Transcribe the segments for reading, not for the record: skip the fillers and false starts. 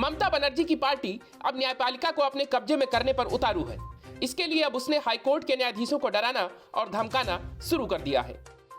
ममता बनर्जी की पार्टी अब न्यायपालिका को अपने कब्जे में करने पर उतारू है। इसके लिए अब उसने हाईकोर्ट के न्यायाधीशों को डराना और धमकाना शुरू कर दिया है।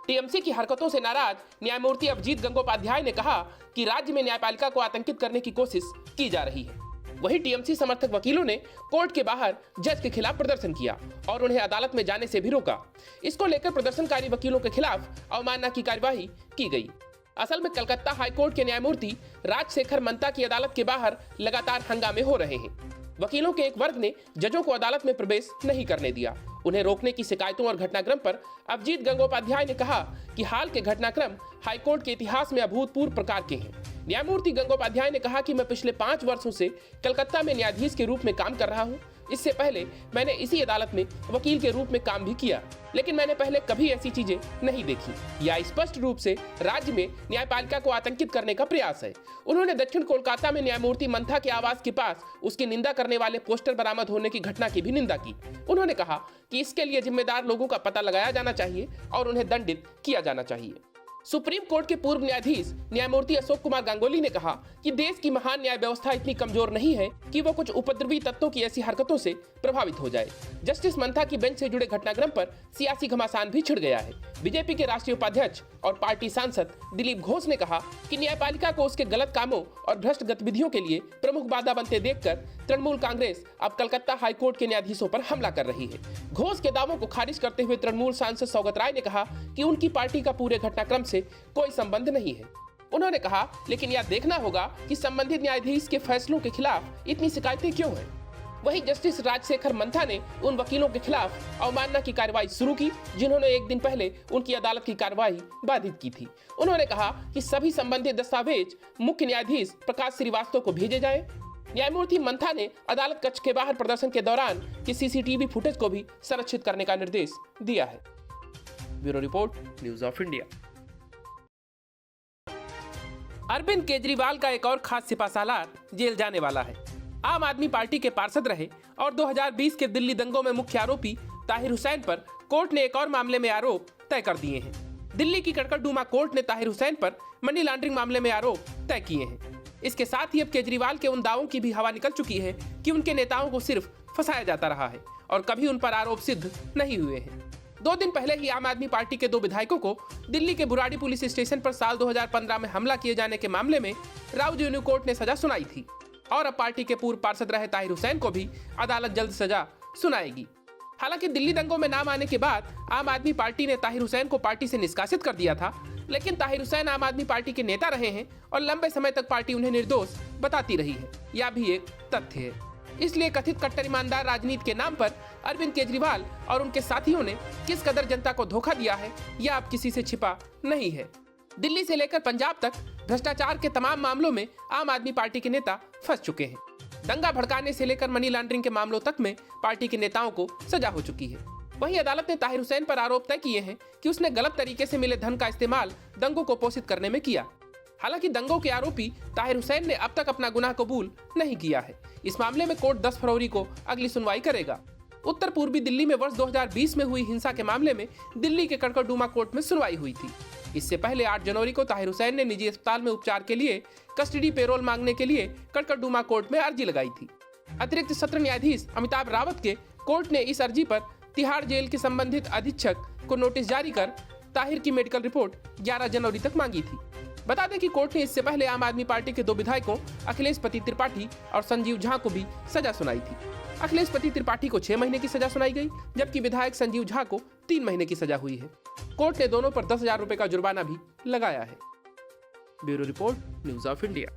टीएमसी की हरकतों से नाराज न्यायमूर्ति अभिजीत गंगोपाध्याय ने कहा कि राज्य में न्यायपालिका को आतंकित करने की कोशिश की जा रही है। वहीं टीएमसी समर्थक वकीलों ने कोर्ट के बाहर जज के खिलाफ प्रदर्शन किया और उन्हें अदालत में जाने से भी रोका। इसको लेकर प्रदर्शनकारी वकीलों के खिलाफ अवमानना की कार्यवाही की गई। असल में कलकत्ता हाईकोर्ट के न्यायमूर्ति राजशेखर मंता की अदालत के बाहर लगातार हंगामे हो रहे हैं। वकीलों के एक वर्ग ने जजों को अदालत में प्रवेश नहीं करने दिया। उन्हें रोकने की शिकायतों और घटनाक्रम पर अभिजीत गंगोपाध्याय ने कहा कि हाल के घटनाक्रम हाईकोर्ट के इतिहास में अभूतपूर्व प्रकार के हैं। न्यायमूर्ति गंगोपाध्याय ने कहा कि मैं पिछले 5 वर्षों से कलकत्ता में न्यायाधीश के रूप में काम कर रहा हूं। इससे पहले मैंने इसी अदालत में वकील के रूप में काम भी किया, लेकिन मैंने पहले कभी ऐसी चीजें नहीं देखी। यह स्पष्ट रूप से राज्य में न्यायपालिका को आतंकित करने का प्रयास है। उन्होंने दक्षिण कोलकाता में न्यायमूर्ति मंथा के आवास के पास उसकी निंदा करने वाले पोस्टर बरामद होने की घटना की भी निंदा की। उन्होंने कहा कि इसके लिए जिम्मेदार लोगों का पता लगाया जाना चाहिए और उन्हें दंडित किया जाना चाहिए। सुप्रीम कोर्ट के पूर्व न्यायाधीश न्यायमूर्ति अशोक कुमार गांगुली ने कहा कि देश की महान न्याय व्यवस्था इतनी कमजोर नहीं है कि वो कुछ उपद्रवी तत्वों की ऐसी हरकतों से प्रभावित हो जाए। जस्टिस मंथा की बेंच से जुड़े घटनाक्रम पर सियासी घमासान भी छिड़ गया है। बीजेपी के राष्ट्रीय उपाध्यक्ष और पार्टी सांसद दिलीप घोष ने कहा कि न्यायपालिका को उसके गलत कामों और भ्रष्ट गतिविधियों के लिए प्रमुख बाधा बनते देखकर तृणमूल कांग्रेस अब कलकत्ता हाईकोर्ट के न्यायाधीशों पर हमला कर रही है। घोष के दावों को खारिज करते हुए तृणमूल सांसद सौगत राय ने कहा कि उनकी पार्टी का पूरे घटनाक्रम से कोई संबंध नहीं है। उन्होंने कहा, लेकिन यह देखना होगा कि संबंधित न्यायाधीश के फैसलों के खिलाफ इतनी शिकायतें क्यों हैं। वहीं जस्टिस राजशेखर मंथा ने उन वकीलों के खिलाफ अवमानना की कार्रवाई शुरू की जिन्होंने एक दिन पहले उनकी अदालत की कार्रवाई बाधित की थी। उन्होंने कहा कि सभी संबंधित दस्तावेज मुख्य न्यायाधीश प्रकाश श्रीवास्तव को भेजे जाएं। न्यायमूर्ति मंथा ने अदालत कक्ष के बाहर प्रदर्शन के दौरान की सीसीटीवी फुटेज को भी संरक्षित करने का निर्देश दिया है। Bureau report, news of India. Arvind Kejriwal का एक और खास सिपासालार जेल जाने वाला है। आम आदमी पार्टी के पार्षद रहे और 2020 के दिल्ली दंगों में मुख्य आरोपी ताहिर हुसैन पर कोर्ट ने एक और मामले में आरोप तय कर दिए हैं। दिल्ली की कड़कड़डूमा कोर्ट ने ताहिर हुसैन पर मनी लॉन्ड्रिंग मामले में आरोप तय किए हैं। इसके साथ ही अब केजरीवाल के उन दावों की भी हवा निकल चुकी है कि उनके नेताओं को सिर्फ फंसाया जाता रहा है और कभी उन पर आरोप सिद्ध नहीं हुए हैं। 2 दिन पहले ही आम आदमी पार्टी के 2 विधायकों को दिल्ली के बुराड़ी पुलिस स्टेशन पर साल 2015 में हमला किए जाने के मामले में राउ रेवेन्यू कोर्ट ने सजा सुनाई थी और अब पार्टी के पूर्व पार्षद रहे ताहिर हुसैन को भी अदालत जल्द सजा सुनाएगी। हालांकि दिल्ली दंगों में नाम आने के बाद आम आदमी पार्टी ने ताहिर हुसैन को पार्टी से निष्कासित कर दिया था, लेकिन ताहिर हुसैन आम आदमी पार्टी के नेता रहे हैं और लंबे समय तक पार्टी उन्हें निर्दोष बताती रही है। यह भी एक तथ्य है। इसलिए कथित कट्टर ईमानदार राजनीति के नाम पर अरविंद केजरीवाल और उनके साथियों ने किस कदर जनता को धोखा दिया है, यह अब किसी से छिपा नहीं है। दिल्ली से लेकर पंजाब तक भ्रष्टाचार के तमाम मामलों में आम आदमी पार्टी के नेता फंस चुके हैं। दंगा भड़काने से लेकर मनी लॉन्ड्रिंग के मामलों तक में पार्टी के नेताओं को सजा हो चुकी है। वहीं अदालत ने ताहिर हुसैन पर आरोप तय किए हैं कि उसने गलत तरीके से मिले धन का इस्तेमाल दंगों को पोषित करने में किया। हालांकि दंगों के आरोपी ताहिर हुसैन ने अब तक अपना गुनाह कबूल नहीं किया है। इस मामले में कोर्ट 10 फरवरी को अगली सुनवाई करेगा। उत्तर पूर्वी दिल्ली में वर्ष 2020 में हुई हिंसा के मामले में दिल्ली के कड़कड़डूमा कोर्ट में सुनवाई हुई थी। इससे पहले 8 जनवरी को ताहिर हुसैन ने निजी अस्पताल में उपचार के लिए कस्टडी पेरोल मांगने के लिए कड़कड़डूमा कोर्ट में अर्जी लगाई थी। अतिरिक्त सत्र न्यायाधीश अमिताभ रावत के कोर्ट ने इस अर्जी पर तिहाड़ जेल के संबंधित अधीक्षक को नोटिस जारी कर ताहिर की मेडिकल रिपोर्ट 11 जनवरी तक मांगी थी। बता दें कि कोर्ट ने इससे पहले आम आदमी पार्टी के 2 विधायकों अखिलेश पति त्रिपाठी और संजीव झा को भी सजा सुनाई थी। अखिलेश पति त्रिपाठी को 6 महीने की सजा सुनाई गई, जबकि विधायक संजीव झा को 3 महीने की सजा हुई है। कोर्ट ने दोनों पर 10,000 रुपए का जुर्माना भी लगाया है। Bureau report, news of India.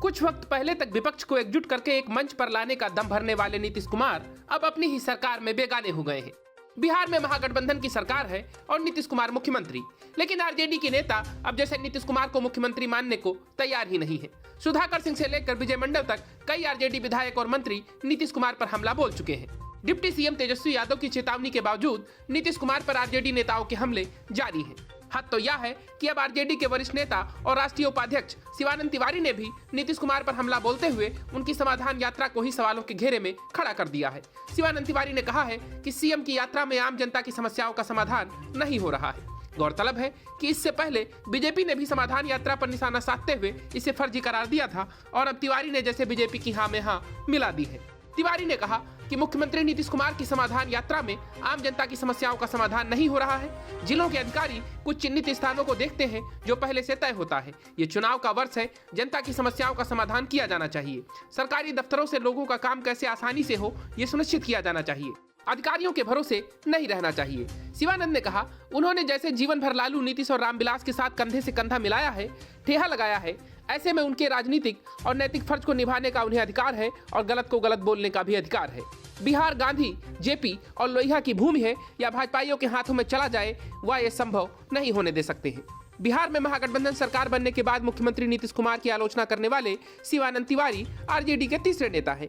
कुछ वक्त पहले तक विपक्ष को एकजुट करके एक मंच पर लाने का दम भरने वाले नीतीश कुमार अब अपनी ही सरकार में बेगाने हो गए हैं। बिहार में महागठबंधन की सरकार है और नीतीश कुमार मुख्यमंत्री, लेकिन आरजेडी के नेता अब जैसे नीतीश कुमार को मुख्यमंत्री मानने को तैयार ही नहीं है। सुधाकर सिंह से लेकर विजय मंडल तक कई आरजेडी विधायक और मंत्री नीतीश कुमार पर हमला बोल चुके हैं। डिप्टी सीएम तेजस्वी यादव की चेतावनी के बावजूद नीतीश कुमार पर आरजेडी नेताओं के हमले जारी हैं। हद तो यह है कि अब आरजेडी के वरिष्ठ नेता और राष्ट्रीय उपाध्यक्ष शिवानंद तिवारी ने भी नीतीश कुमार पर हमला बोलते हुए उनकी समाधान यात्रा को ही सवालों के घेरे में खड़ा कर दिया है। शिवानंद तिवारी ने कहा है कि सीएम की यात्रा में आम जनता की समस्याओं का समाधान नहीं हो रहा है। गौरतलब है कि इससे पहले बीजेपी ने भी समाधान यात्रा पर निशाना साधते हुए इसे फर्जी करार दिया था और अब तिवारी ने जैसे बीजेपी की हाँ में हाँ मिला दी है। तिवारी ने कहा कि मुख्यमंत्री नीतीश कुमार की समाधान यात्रा में आम जनता की समस्याओं का समाधान नहीं हो रहा है। जिलों के अधिकारी कुछ चिन्हित स्थानों को देखते हैं जो पहले से तय होता है। ये चुनाव का वर्ष है, जनता की समस्याओं का समाधान किया जाना चाहिए। सरकारी दफ्तरों से लोगों का काम कैसे आसानी से हो, ये सुनिश्चित किया जाना चाहिए। अधिकारियों के भरोसे नहीं रहना चाहिए। शिवानंद ने कहा, उन्होंने जैसे जीवन भर लालू, नीतीश और रामविलास के साथ कंधे से कंधा मिलाया है, ठेहा लगाया है, ऐसे में उनके राजनीतिक और नैतिक फर्ज को निभाने का उन्हें अधिकार है और गलत को गलत बोलने का भी अधिकार है। बिहार गांधी, जेपी और लोहिया की भूमि है या भाजपाइयों के हाथों में चला जाए, वह ये संभव नहीं होने दे सकते हैं। बिहार में महागठबंधन सरकार बनने के बाद मुख्यमंत्री नीतीश कुमार की आलोचना करने वाले शिवानंद तिवारी आरजेडी के तीसरे नेता हैं।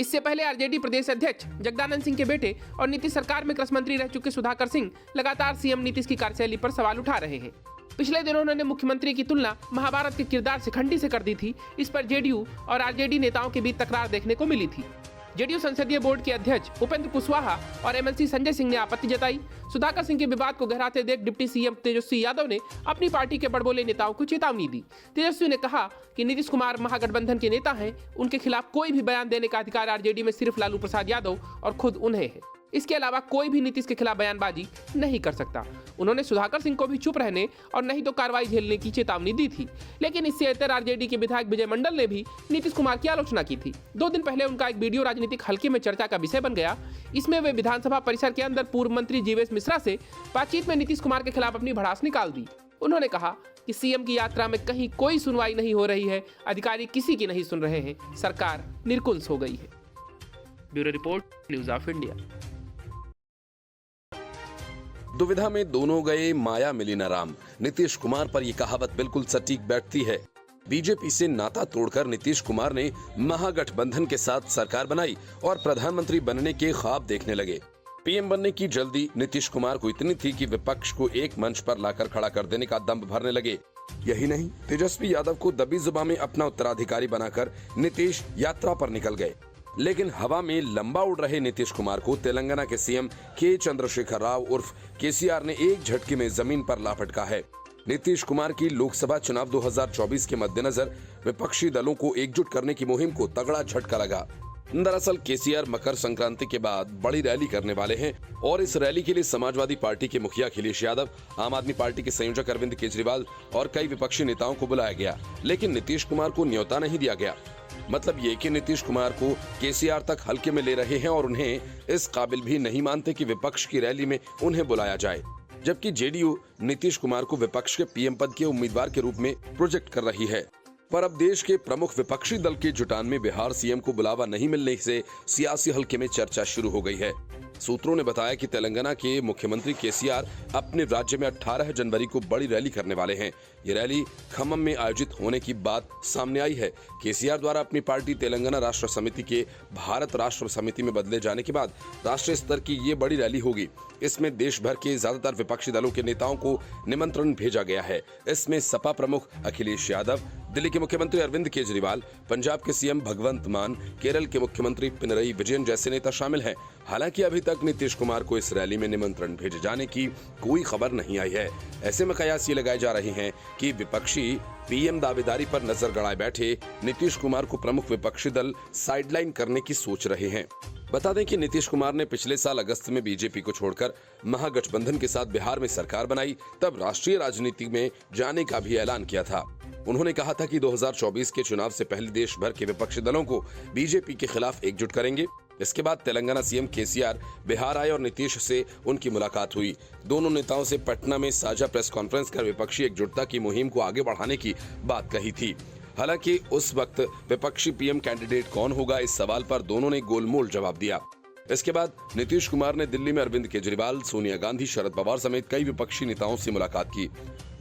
इससे पहले आरजेडी प्रदेश अध्यक्ष जगदानंद सिंह के बेटे और नीतीश सरकार में कृषि मंत्री रह चुके सुधाकर सिंह लगातार सीएम नीतीश की कार्यशैली पर सवाल उठा रहे हैं। पिछले दिनों उन्होंने मुख्यमंत्री की तुलना महाभारत के किरदार शिखंडी से कर दी थी। इस पर जेडीयू और आरजेडी नेताओं के बीच तकरार देखने को मिली थी। जेडीयू संसदीय बोर्ड के अध्यक्ष उपेंद्र कुशवाहा और एमएलसी संजय सिंह ने आपत्ति जताई। सुधाकर सिंह के विवाद को गहराते देख डिप्टी सीएम तेजस्वी यादव ने अपनी पार्टी के बड़बोले नेताओं को चेतावनी दी। तेजस्वी ने कहा कि नीतीश कुमार महागठबंधन के नेता हैं, उनके खिलाफ कोई भी बयान देने का अधिकार आरजेडी में सिर्फ लालू प्रसाद यादव और खुद उन्हें है। इसके अलावा कोई भी नीतीश के खिलाफ बयानबाजी नहीं कर सकता। उन्होंने सुधाकर सिंह को भी चुप रहने और नहीं तो कार्रवाई झेलने की चेतावनी दी थी। लेकिन इससे इतर आरजेडी के विधायक विजय मंडल ने भी नीतीश कुमार की आलोचना की थी। 2 दिन पहले उनका एक वीडियो राजनीतिक हल्के में चर्चा का विषय बन गया। इसमें वे विधानसभा परिसर के अंदर पूर्व मंत्री जीवेश मिश्रा से बातचीत में नीतीश कुमार के खिलाफ अपनी भड़ास निकाल दी। उन्होंने कहा कि सीएम की यात्रा में कहीं कोई सुनवाई नहीं हो रही है, अधिकारी किसी की नहीं सुन रहे हैं, सरकार निर्कुंस हो गई है। Bureau report, news of India. दुविधा में दोनों गए, माया मिली न राम। नीतीश कुमार पर यह कहावत बिल्कुल सटीक बैठती है। बीजेपी से नाता तोड़कर नीतीश कुमार ने महागठबंधन के साथ सरकार बनाई और प्रधानमंत्री बनने के ख्वाब देखने लगे। पीएम बनने की जल्दी नीतीश कुमार को इतनी थी कि विपक्ष को एक मंच पर लाकर खड़ा कर देने का दम भरने लगे। यही नहीं, तेजस्वी यादव को दबी जुबान में अपना उत्तराधिकारी बनाकर नीतीश यात्रा पर निकल गए। लेकिन हवा में लंबा उड़ रहे नीतीश कुमार को तेलंगाना के सीएम के चंद्रशेखर राव उर्फ केसीआर ने एक झटके में जमीन पर ला फटका है। नीतीश कुमार की लोकसभा चुनाव 2024 के मद्देनजर विपक्षी दलों को एकजुट करने की मुहिम को तगड़ा झटका लगा। दरअसल केसीआर मकर संक्रांति के बाद बड़ी रैली करने वाले हैं और इस रैली के लिए समाजवादी पार्टी के मुखिया अखिलेश यादव, आम आदमी पार्टी के संयोजक अरविंद केजरीवाल और कई विपक्षी नेताओं को बुलाया गया, लेकिन नीतीश कुमार को न्योता नहीं दिया गया। मतलब ये कि नीतीश कुमार को केसीआर तक हल्के में ले रहे हैं और उन्हें इस काबिल भी नहीं मानते कि विपक्ष की रैली में उन्हें बुलाया जाए। जबकि जेडीयू नीतीश कुमार को विपक्ष के पीएम पद के उम्मीदवार के रूप में प्रोजेक्ट कर रही है। पर अब देश के प्रमुख विपक्षी दल के जुटान में बिहार सीएम को बुलावा नहीं मिलने से सियासी हल्के में चर्चा शुरू हो गई है। सूत्रों ने बताया कि तेलंगाना के मुख्यमंत्री केसीआर अपने राज्य में 18 जनवरी को बड़ी रैली करने वाले हैं। ये रैली खम्मम में आयोजित होने की बात सामने आई है। केसीआर द्वारा अपनी पार्टी तेलंगाना राष्ट्र समिति के भारत राष्ट्र समिति में बदले जाने के बाद राष्ट्रीय स्तर की ये बड़ी रैली होगी। इसमें देश भर के ज्यादातर विपक्षी दलों के नेताओं को निमंत्रण भेजा गया है। इसमें सपा प्रमुख अखिलेश यादव, दिल्ली के मुख्यमंत्री अरविंद केजरीवाल, पंजाब के सीएम भगवंत मान, केरल के मुख्यमंत्री पिनरई विजयन जैसे नेता शामिल हैं। हालांकि अभी तक नीतीश कुमार को इस रैली में निमंत्रण भेजे जाने की कोई खबर नहीं आई है। ऐसे में कयास ये लगाए जा रहे हैं कि विपक्षी पीएम दावेदारी पर नजर गड़ाए बैठे नीतीश कुमार को प्रमुख विपक्षी दल साइडलाइन करने की सोच रहे हैं। बता दें कि नीतीश कुमार ने पिछले साल अगस्त में बीजेपी को छोड़कर महागठबंधन के साथ बिहार में सरकार बनाई, तब राष्ट्रीय राजनीति में जाने का भी ऐलान किया था। उन्होंने कहा था कि 2024 के चुनाव से पहले देश भर के विपक्षी दलों को बीजेपी के खिलाफ एकजुट करेंगे। इसके बाद तेलंगाना सीएम केसीआर बिहार आए और नीतीश से उनकी मुलाकात हुई। दोनों नेताओं से पटना में साझा प्रेस कॉन्फ्रेंस कर विपक्षी एकजुटता की मुहिम को आगे बढ़ाने की बात कही थी। हालांकि उस वक्त विपक्षी पीएम कैंडिडेट कौन होगा, इस सवाल पर दोनों ने गोलमोल जवाब दिया। इसके बाद नीतीश कुमार ने दिल्ली में अरविंद केजरीवाल, सोनिया गांधी, शरद पवार समेत कई विपक्षी नेताओं से मुलाकात की,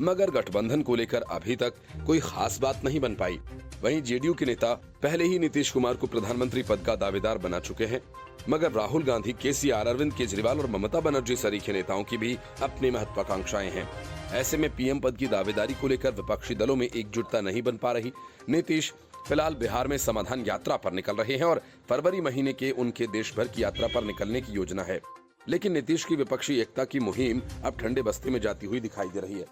मगर गठबंधन को लेकर अभी तक कोई खास बात नहीं बन पाई। वहीं जेडीयू के नेता पहले ही नीतीश कुमार को प्रधानमंत्री पद का दावेदार बना चुके हैं, मगर राहुल गांधी, केसीआर, अरविंद केजरीवाल और ममता बनर्जी सरीखे नेताओं की भी अपनी महत्वाकांक्षाएं हैं। ऐसे में पीएम पद की दावेदारी को लेकर विपक्षी दलों में एकजुटता नहीं बन पा रही। नीतीश फिलहाल बिहार में समाधान यात्रा पर निकल रहे हैं और फरवरी महीने के उनके देश भर की यात्रा पर निकलने की योजना है। लेकिन नीतीश की विपक्षी एकता की मुहिम अब ठंडे बस्ती में जाती हुई दिखाई दे रही है।